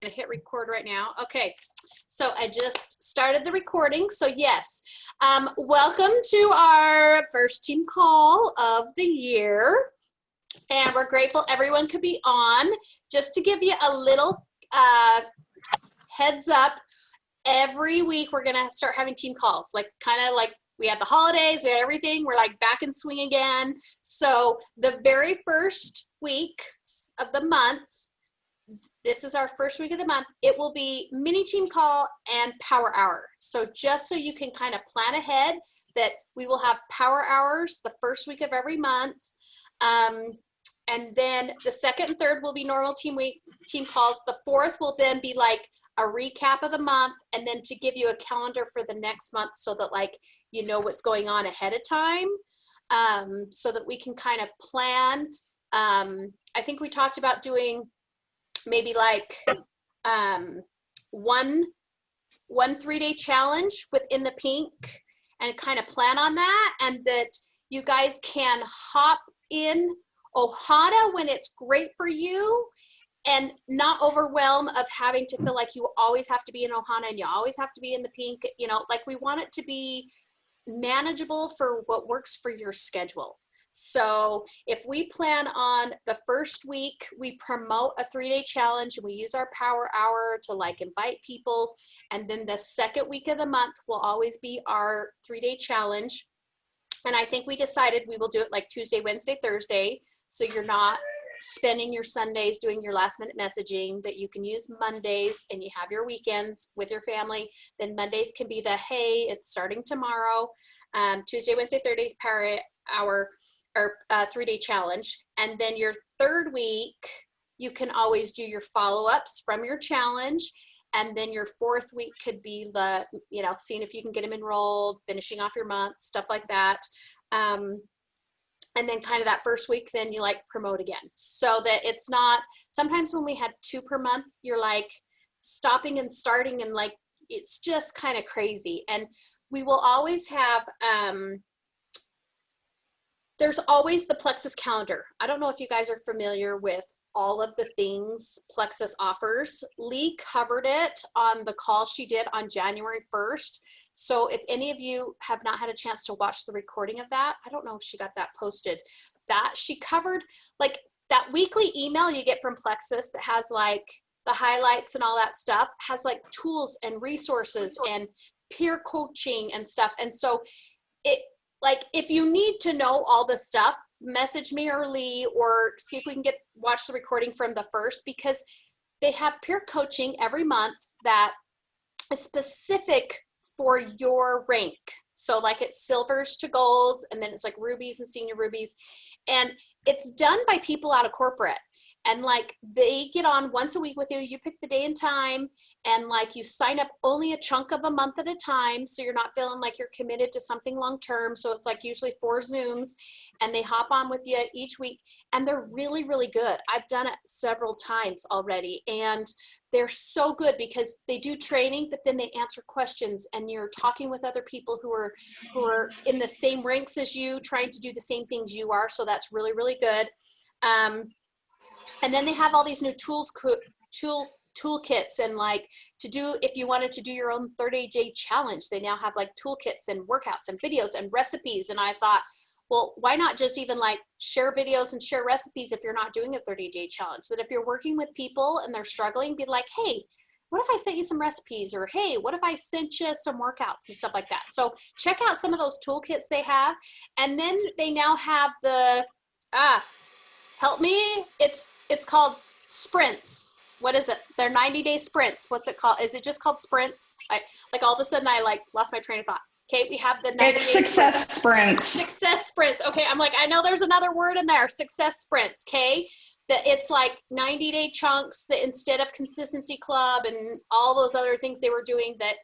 gonna hit record right now. Okay, so I just started the recording. So yes, welcome to our first team call of the year. And we're grateful everyone could be on. Just to give you a little heads up, every week we're gonna start having team calls, like kind of like we had the holidays, we had everything, we're like back in swing again. So the very first week of the month, this is our first week of the month, it will be mini team call and power hour. So just so you can kind of plan ahead that we will have power hours the first week of every month. And then the second and third will be normal team calls. The fourth will then be like a recap of the month, and then to give you a calendar for the next month so that like you know what's going on ahead of time, so that we can kind of plan. I think we talked about doing maybe like one 3-day challenge within the pink and kind of plan on that, and that you guys can hop in Ohana when it's great for you and not overwhelm of having to feel like you always have to be in Ohana and you always have to be in the pink. You know, like we want it to be manageable for what works for your schedule. So if we plan on the first week, we promote a 3-day challenge and we use our power hour to like invite people. And then the second week of the month will always be our 3-day challenge. And I think we decided we will do it like Tuesday, Wednesday, Thursday. So you're not spending your Sundays doing your last minute messaging, that you can use Mondays and you have your weekends with your family. Then Mondays can be the, hey, it's starting tomorrow. Tuesday, Wednesday, Thursday, power hour or 3-day challenge. And then your third week, you can always do your follow-ups from your challenge. And then your fourth week could be the, you know, seeing if you can get them enrolled, finishing off your month, stuff like that. And then kind of that first week, then you like promote again. So that it's not, sometimes when we had 2 per month, you're like stopping and starting and like, it's just kind of crazy. And we will always have, there's always the Plexus Calendar. I don't know if you guys are familiar with all of the things Plexus offers. Lee covered it on the call she did on January 1st. So if any of you have not had a chance to watch the recording of that, I don't know if she got that posted, that she covered like that weekly email you get from Plexus that has like the highlights and all that stuff, has like tools and resources and peer coaching and stuff. And so it, like, if you need to know all this stuff, message me or Lee, or see if we can watch the recording from the first, because they have peer coaching every month that is specific for your rank. So like it's silvers to golds, and then it's like rubies and senior rubies. And it's done by people out of corporate. And like they get on once a week with you, you pick the day and time, and like you sign up only a chunk of a month at a time. So you're not feeling like you're committed to something long-term. So it's like usually 4 Zooms, and they hop on with you each week, and they're really, really good. I've done it several times already, and they're so good because they do training, but then they answer questions, and you're talking with other people who are in the same ranks as you, trying to do the same things you are. So that's really, really good. And then they have all these new toolkits, and like to do, if you wanted to do your own 30-day challenge, they now have like toolkits and workouts and videos and recipes. And I thought, well, why not just even like share videos and share recipes if you're not doing a 30-day challenge? That if you're working with people and they're struggling, be like, hey, what if I sent you some recipes? Or hey, what if I sent you some workouts and stuff like that? So check out some of those toolkits they have. And then they now have the, help me, it's called sprints. What is it? They're 90-day sprints. What's it called? Is it just called sprints? Like all of a sudden I like lost my train of thought. Okay, we have the 90-day success sprints. Success sprints. Okay, I'm like, I know there's another word in there. Success sprints. Okay, that it's like 90-day chunks, that instead of consistency club and all those other things they were doing, that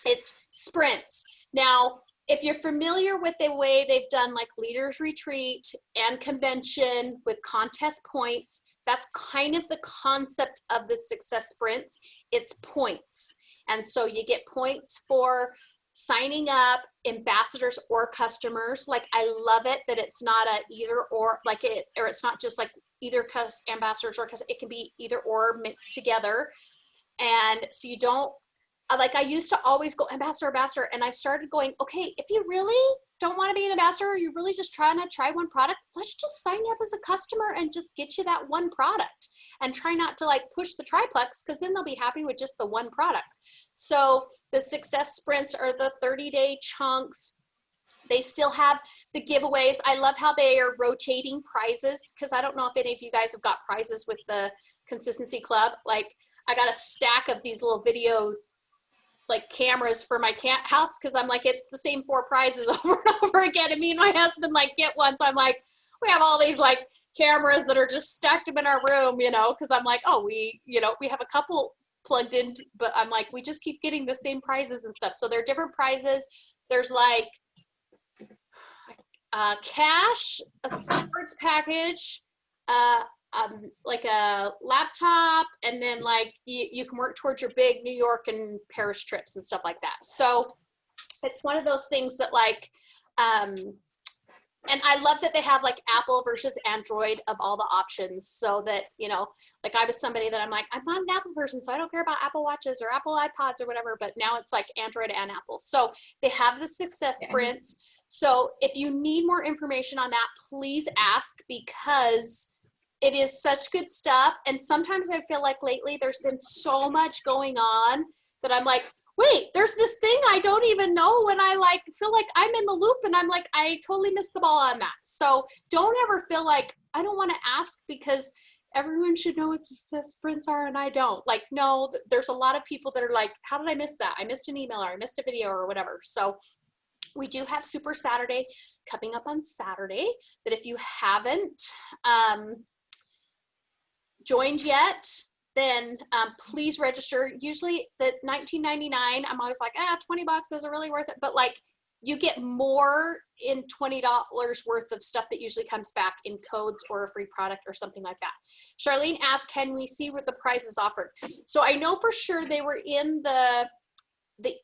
it's sprints. Now, if you're familiar with the way they've done like leaders retreat and convention with contest points, that's kind of the concept of the success sprints. It's points. And so you get points for signing up, ambassadors or customers. Like I love it that it's not a either or, like it, or it's not just like either ambassadors or, because it can be either or mixed together. And so you don't, like I used to always go ambassador, ambassador. And I've started going, okay, if you really don't want to be an ambassador, you're really just trying to try one product, let's just sign you up as a customer and just get you that one product, and try not to like push the triplex, because then they'll be happy with just the one product. So the success sprints are the 30-day chunks. They still have the giveaways. I love how they are rotating prizes, because I don't know if any of you guys have got prizes with the Consistency Club. Like I got a stack of these little video like cameras for my house, because I'm like, it's the same 4 prizes over and over again. And me and my husband like get one. So I'm like, we have all these like cameras that are just stacked up in our room, you know, because I'm like, oh, we have a couple plugged in, but I'm like, we just keep getting the same prizes and stuff. So there are different prizes. There's like cash, a sports package, like a laptop, and then like you can work towards your big New York and Paris trips and stuff like that. So it's one of those things that like, and I love that they have like Apple versus Android of all the options, so that, you know, like I was somebody that I'm like, I'm not an Apple person, so I don't care about Apple Watches or Apple iPods or whatever, but now it's like Android and Apple. So they have the success sprints. So if you need more information on that, please ask, because it is such good stuff. And sometimes I feel like lately there's been so much going on that I'm like, wait, there's this thing I don't even know, when I like feel like I'm in the loop and I'm like, I totally missed the ball on that. So don't ever feel like I don't want to ask because everyone should know what success sprints are and I don't. Like, no, there's a lot of people that are like, how did I miss that? I missed an email, or I missed a video, or whatever. So we do have Super Saturday coming up on Saturday, that if you haven't joined yet, then please register. Usually the $19.99, I'm always like, $20 isn't really worth it. But like, you get more in $20 worth of stuff that usually comes back in codes or a free product or something like that. Charlene asked, can we see what the prices offered? So I know for sure they were in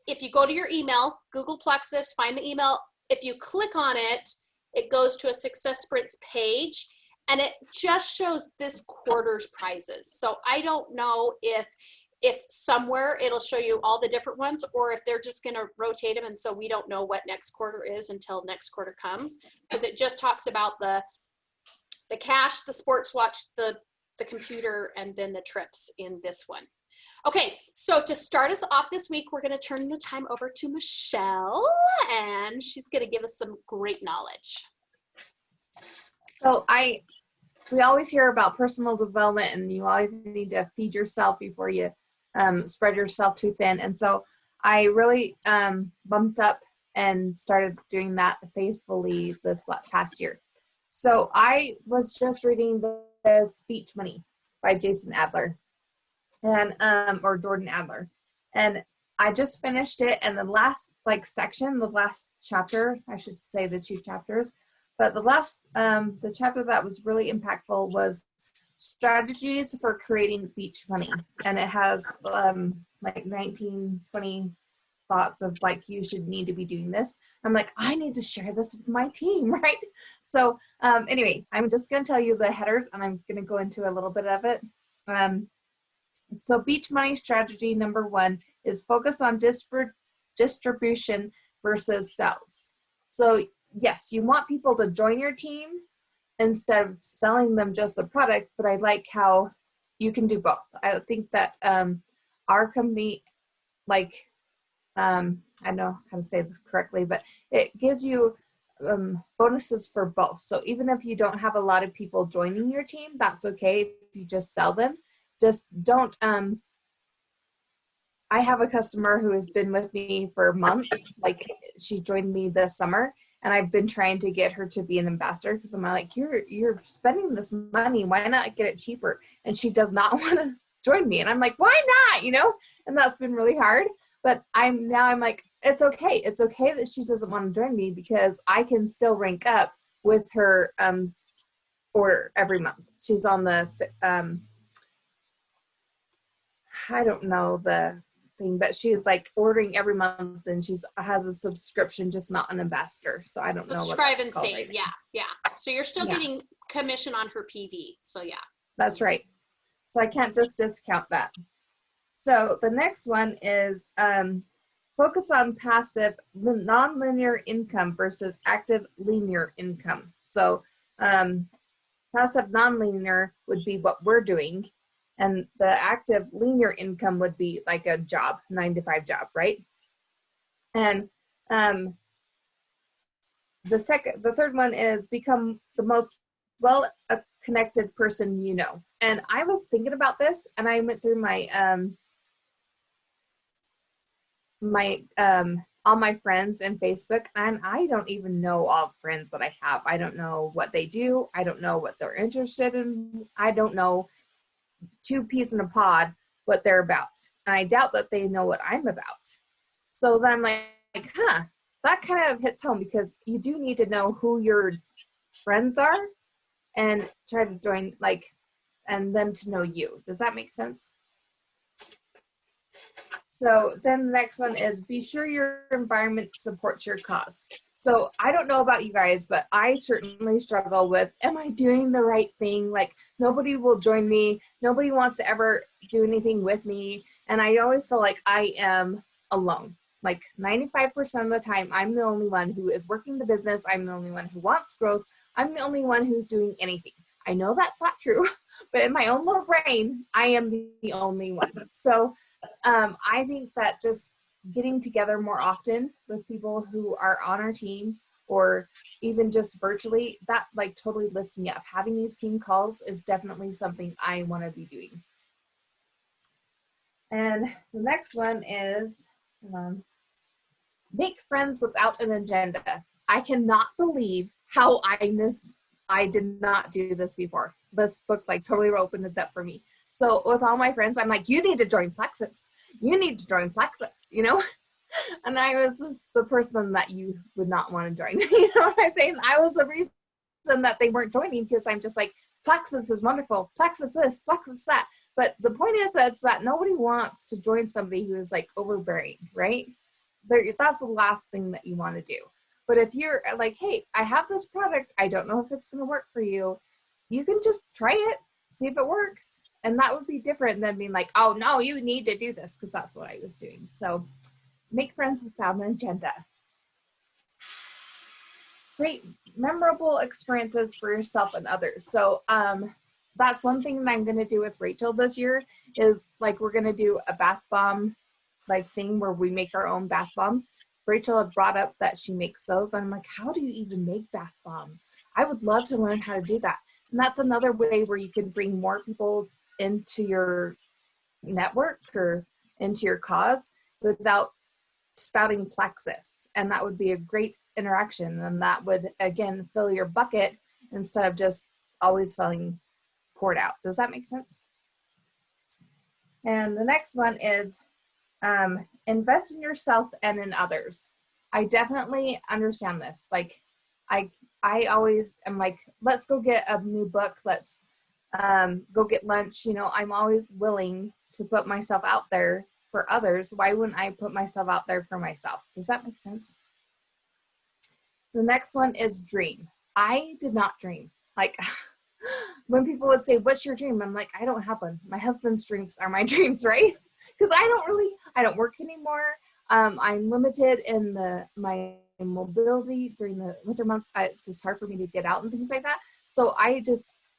if you go to your email, Google Plexus, find the email. If you click on it, it goes to a Success Sprints page, and it just shows this quarter's prizes. So I don't know if somewhere it'll show you all the different ones, or if they're just going to rotate them. And so we don't know what next quarter is until next quarter comes, because it just talks about the cash, the sports watch, the computer, and then the trips in this one. Okay, so to start us off this week, we're going to turn the time over to Michelle, and she's going to give us some great knowledge. So we always hear about personal development, and you always need to feed yourself before you spread yourself too thin. And so I really bumped up and started doing that faithfully this past year. So I was just reading this Beach Money by Jason Adler, and or Jordan Adler, and I just finished it. And the last section, the last chapter, I should say the 2 chapters, but the last the chapter that was really impactful was strategies for creating beach money, and it has 19, 20 thoughts of like, you should need to be doing this. I'm like, I need to share this with my team, right? So anyway, I'm just going to tell you the headers, and I'm going to go into a little bit of it. So beach money strategy number 1 is focus on distribution versus sales. So yes, you want people to join your team instead of selling them just the product, but I like how you can do both. I think that our company, I don't know how to say this correctly, but it gives you bonuses for both. So even if you don't have a lot of people joining your team, that's okay if you just sell them. Just don't, I have a customer who has been with me for months. Like, she joined me this summer, and I've been trying to get her to be an ambassador, because I'm like, you're spending this money, why not get it cheaper? And she does not want to join me. And I'm like, why not? And that's been really hard. But I'm like, it's okay. It's okay that she doesn't want to join me, because I can still rank up with her order every month. She's on the, I don't know the thing, but she's like ordering every month, and has a subscription, just not an ambassador. So I don't know. Subscribe and save. Right, yeah. So you're still getting commission on her PV. So yeah. That's right. So I can't just discount that. So the next one is focus on passive nonlinear income versus active linear income. So passive nonlinear would be what we're doing, and the active linear income would be like a job, 9-to-5 job, right? And the third one is become the most well connected person you know. And I was thinking about this, and I went through my all my friends in Facebook, and I don't even know all friends that I have. I don't know what they do. I don't know what they're interested in. I don't know two peas in a pod what they're about. And I doubt that they know what I'm about. So then I'm like, that kind of hits home, because you do need to know who your friends are and try to join, and them to know you. Does that make sense? So then the next one is be sure your environment supports your cause. So I don't know about you guys, but I certainly struggle with, am I doing the right thing? Like, nobody will join me. Nobody wants to ever do anything with me. And I always feel like I am alone. Like 95% of the time, I'm the only one who is working the business. I'm the only one who wants growth. I'm the only one who's doing anything. I know that's not true, but in my own little brain, I am the only one. So I think that just getting together more often with people who are on our team, or even just virtually, that like totally lifts me up. Having these team calls is definitely something I want to be doing. And the next one is make friends without an agenda. I cannot believe how I did not do this before. This book like totally opened it up for me. So with all my friends, I'm like, you need to join Plexus. You need to join Plexus, you know? And I was just the person that you would not want to join. You know what I'm saying? I was the reason that they weren't joining, because I'm just like, Plexus is wonderful. Plexus this, Plexus that. But the point is that nobody wants to join somebody who is like overbearing, right? That's the last thing that you want to do. But if you're like, hey, I have this product, I don't know if it's going to work for you, you can just try it, see if it works. And that would be different than being like, oh, no, you need to do this, because that's what I was doing. So make friends without an agenda. Create memorable experiences for yourself and others. So that's one thing that I'm going to do with Rachel this year is like, we're going to do a bath bomb like thing where we make our own bath bombs. Rachel had brought up that she makes those. And I'm like, how do you even make bath bombs? I would love to learn how to do that. And that's another way where you can bring more people into your network or into your cause without spouting Plexus. And that would be a great interaction. And that would, again, fill your bucket instead of just always feeling poured out. Does that make sense? And the next one is invest in yourself and in others. I definitely understand this. Like, I always am like, let's go get a new book. Let's go get lunch. You know, I'm always willing to put myself out there for others. Why wouldn't I put myself out there for myself? Does that make sense? The next one is dream. I did not dream. Like, when people would say, what's your dream? I'm like, I don't have one. My husband's dreams are my dreams, right? Because I don't work anymore. I'm limited in my mobility during the winter months. It's just hard for me to get out and things like that. So I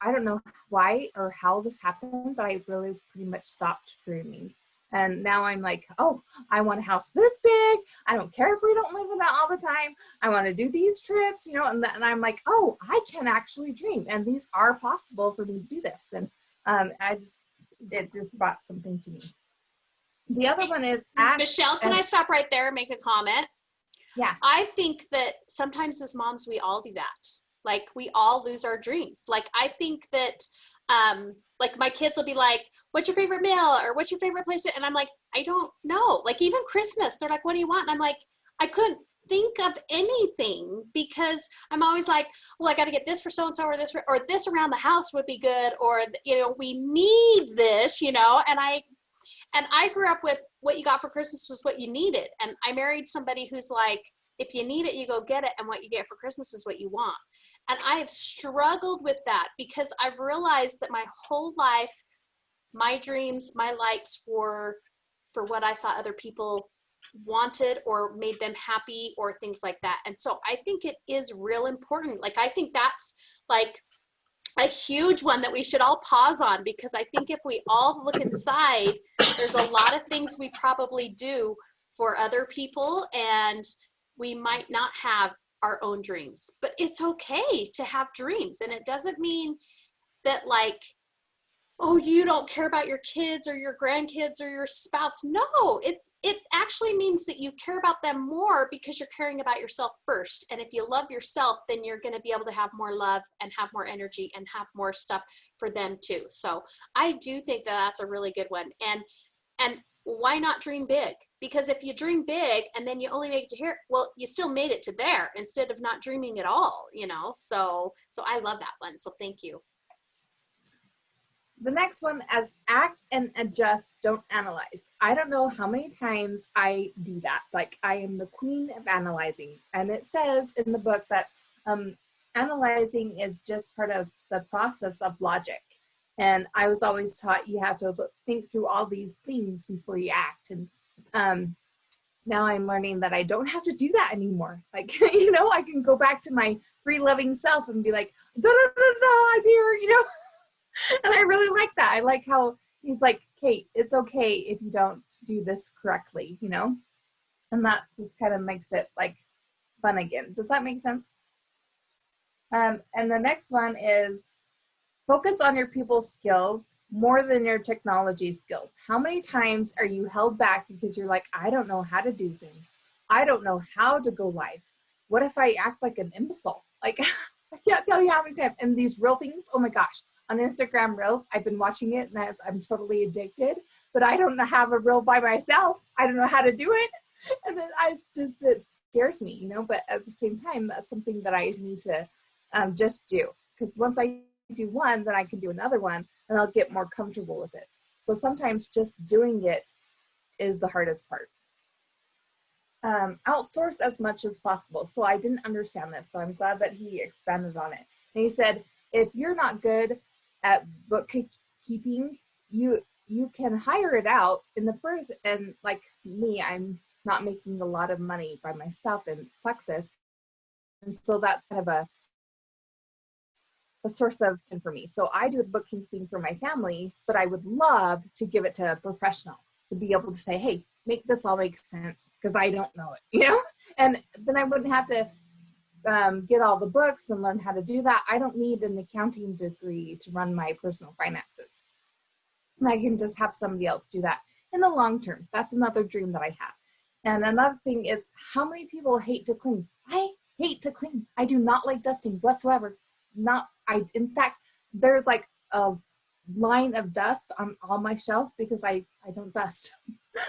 don't know why or how this happened, but I really pretty much stopped dreaming. And now I'm like, oh, I want a house this big. I don't care if we don't live in that all the time. I want to do these trips, you know, and I'm like, oh, I can actually dream. And these are possible for me to do this. And it just brought something to me. The other one is Michelle, can I stop right there and make a comment? Yeah. I think that sometimes as moms, we all do that. Like, we all lose our dreams. Like, I think that, like, my kids will be like, what's your favorite meal? Or what's your favorite place? And I'm like, I don't know. Like, even Christmas, they're like, what do you want? And I'm like, I couldn't think of anything, because I'm always like, well, I got to get this for so-and-so, or this around the house would be good. Or, you know, we need this, you know, and I grew up with what you got for Christmas was what you needed. And I married somebody who's like, if you need it, you go get it. And what you get for Christmas is what you want. And I have struggled with that, because I've realized that my whole life, my dreams, my likes were for what I thought other people wanted or made them happy or things like that. And so I think it is real important. Like, I think that's like a huge one that we should all pause on, because I think if we all look inside, there's a lot of things we probably do for other people, and we might not have our own dreams, but it's okay to have dreams. And it doesn't mean that, like, oh, you don't care about your kids or your grandkids or your spouse. No, it actually means that you care about them more because you're caring about yourself first. And if you love yourself, then you're going to be able to have more love and have more energy and have more stuff for them too. So I do think that that's a really good one. And why not dream big? Because if you dream big and then you only make it to here, well, you still made it to there instead of not dreaming at all, you know? So I love that one. So thank you. The next one is act and adjust, don't analyze. I don't know how many times I do that. Like, I am the queen of analyzing. And it says in the book that analyzing is just part of the process of logic. And I was always taught you have to think through all these things before you act. And now I'm learning that I don't have to do that anymore. Like, you know, I can go back to my free loving self and be like, da, da, da, da, I'm here, you know. And I really like that. I like how he's like, Kate, it's okay if you don't do this correctly, you know? And that just kind of makes it like fun again. Does that make sense? And the next one is focus on your people skills more than your technology skills. How many times are you held back because you're like, I don't know how to do Zoom. I don't know how to go live. What if I act like an imbecile? Like, I can't tell you how many times. And these real things, oh my gosh. On Instagram Reels, I've been watching it and I'm totally addicted, but I don't have a reel by myself. I don't know how to do it. And then it scares me, you know, but at the same time, that's something that I need to just do. Because once I do one, then I can do another one and I'll get more comfortable with it. So sometimes just doing it is the hardest part. Outsource as much as possible. So I didn't understand this, so I'm glad that he expanded on it. And he said, if you're not good at bookkeeping, you can hire it out in the first, and like me, I'm not making a lot of money by myself in Plexus, and so that's kind of a source of income for me. So I do bookkeeping for my family, but I would love to give it to a professional to be able to say, hey, make this all make sense, because I don't know it, you know. And then I wouldn't have to get all the books and learn how to do that. I don't need an accounting degree to run my personal finances. And I can just have somebody else do that in the long term. That's another dream that I have. And another thing is, how many people hate to clean? I hate to clean. I do not like dusting whatsoever. In fact, there's like a line of dust on all my shelves because I don't dust.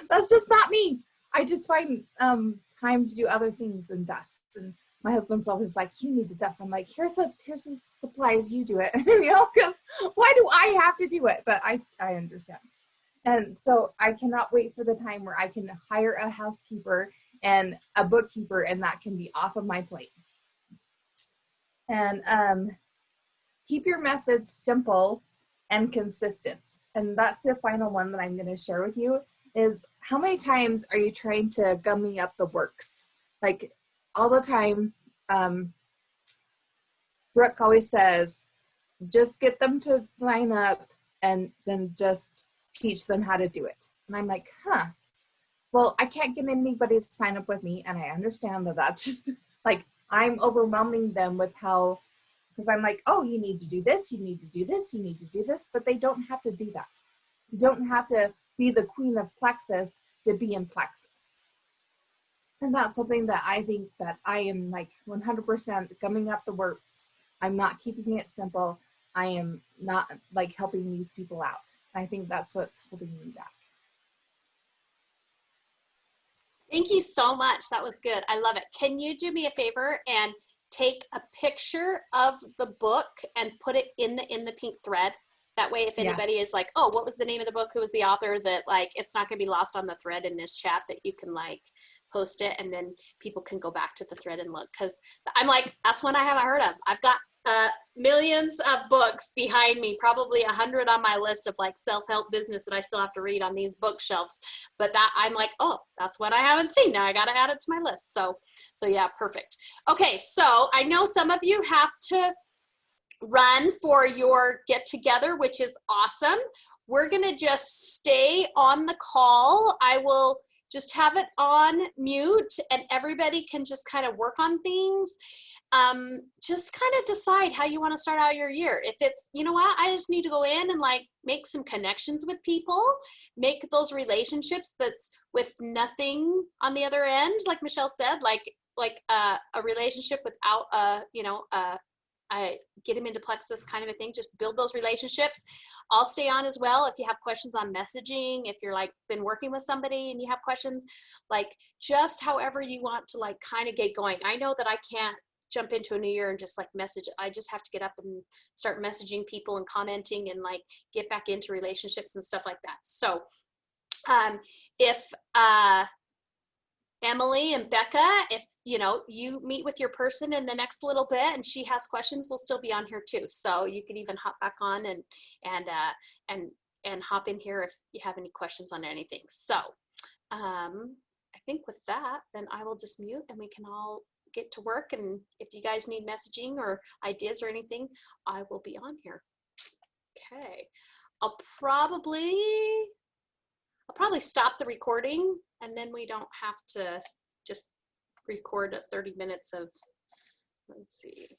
That's just not me. I just find time to do other things than dust. And my husband's always like, you need to dust. I'm like, here's some supplies, you do it, you know, because why do I have to do it? But I understand. And so I cannot wait for the time where I can hire a housekeeper and a bookkeeper, and that can be off of my plate. And keep your message simple and consistent. And that's the final one that I'm going to share with you is, how many times are you trying to gummy up the works? Like, all the time, Brooke always says, just get them to line up and then just teach them how to do it. And I'm like, well, I can't get anybody to sign up with me. And I understand that that's just like, I'm overwhelming them with how, because I'm like, oh, you need to do this, you need to do this, you need to do this, but they don't have to do that. You don't have to be the queen of Plexus to be in Plexus. And that's something that I think that I am like 100% gumming up the works. I'm not keeping it simple. I am not like helping these people out. I think that's what's holding me back. Thank you so much. That was good. I love it. Can you do me a favor and take a picture of the book and put it in the pink thread? That way, if anybody is like, oh, what was the name of the book? Who was the author? That like, it's not going to be lost on the thread in this chat, that you can like post it and then people can go back to the thread and look. Cause I'm like, that's one I haven't heard of. I've got Millions of books behind me, probably 100 on my list of like self-help business that I still have to read on these bookshelves. But that I'm like, oh, that's one I haven't seen. Now I got to add it to my list. So yeah, perfect. Okay, so I know some of you have to run for your get together, which is awesome. We're gonna just stay on the call. I will just have it on mute and everybody can just kind of work on things. Just kind of decide how you want to start out your year. If it's, you know what, I just need to go in and like make some connections with people, make those relationships that's with nothing on the other end, like Michelle said, like a relationship without I get them into Plexus kind of a thing. Just build those relationships. I'll stay on as well if you have questions on messaging, if you're like been working with somebody and you have questions, like just however you want to like kind of get going. I know that I can't jump into a new year and just like message. I just have to get up and start messaging people and commenting and like get back into relationships and stuff like that. So if Emily and Becca, if you meet with your person in the next little bit and she has questions, we'll still be on here too. So you can even hop back on and hop in here if you have any questions on anything. So I think with that, then I will just mute and we can all get to work. And if you guys need messaging or ideas or anything, I will be on here. Okay, I'll probably stop the recording and then we don't have to just record 30 minutes of, let's see.